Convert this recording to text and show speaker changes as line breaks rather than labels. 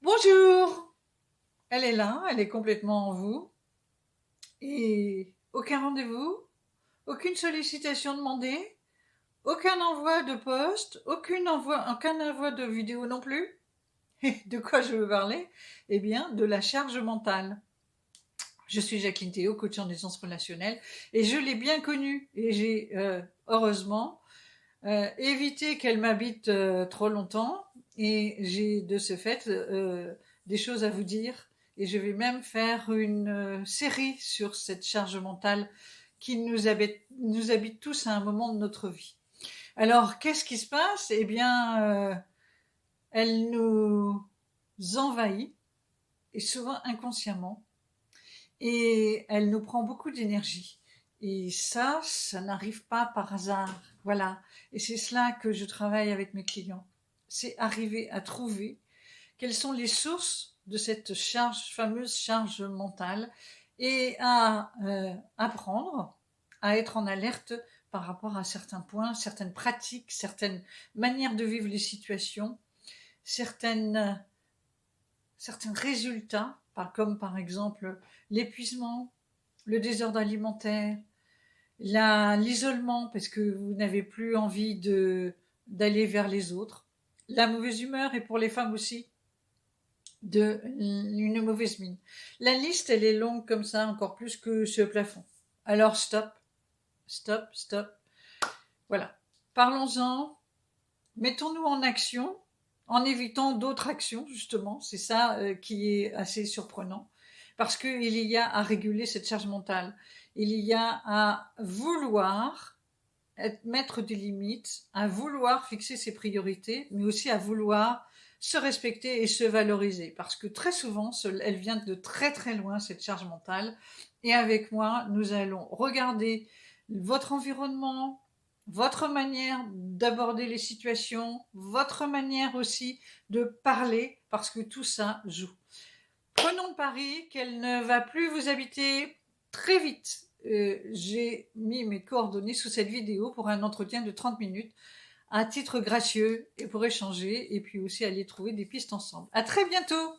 Bonjour! Elle est là, elle est complètement en vous. Et aucun rendez-vous, aucune sollicitation demandée, aucun envoi de poste, aucun envoi de vidéo non plus. Et de quoi je veux parler? Eh bien, de la charge mentale. Je suis Jacqueline Théo, coach en aisance relationnelle, et je l'ai bien connue. Et j'ai, heureusement, évité qu'elle m'habite trop longtemps. Et j'ai de ce fait des choses à vous dire. Et je vais même faire une série sur cette charge mentale qui nous habite tous à un moment de notre vie. Alors, qu'est-ce qui se passe? Eh bien, elle nous envahit, et souvent inconsciemment, et elle nous prend beaucoup d'énergie. Et ça n'arrive pas par hasard. Voilà. Et c'est cela que je travaille avec mes clients. C'est arriver à trouver quelles sont les sources de cette fameuse charge mentale, et à apprendre à être en alerte par rapport à certains points, certaines pratiques, certaines manières de vivre les situations, certaines certains résultats, comme par exemple l'épuisement, le désordre alimentaire, l'isolement parce que vous n'avez plus envie d'aller vers les autres, la mauvaise humeur, et pour les femmes aussi, une mauvaise mine. La liste, elle est longue comme ça, encore plus que ce plafond. Alors stop, stop, stop. Voilà. Parlons-en, mettons-nous en action, en évitant d'autres actions, justement. C'est ça qui est assez surprenant. Parce qu'il y a à réguler cette charge mentale. Il y a à vouloir mettre des limites, à vouloir fixer ses priorités, mais aussi à vouloir se respecter et se valoriser. Parce que très souvent, elle vient de très très loin, cette charge mentale. Et avec moi, nous allons regarder votre environnement, votre manière d'aborder les situations, votre manière aussi de parler, parce que tout ça joue. Prenons le pari qu'elle ne va plus vous habiter très vite. J'ai mis mes coordonnées sous cette vidéo pour un entretien de 30 minutes à titre gracieux et pour échanger, et puis aussi aller trouver des pistes ensemble. À très bientôt!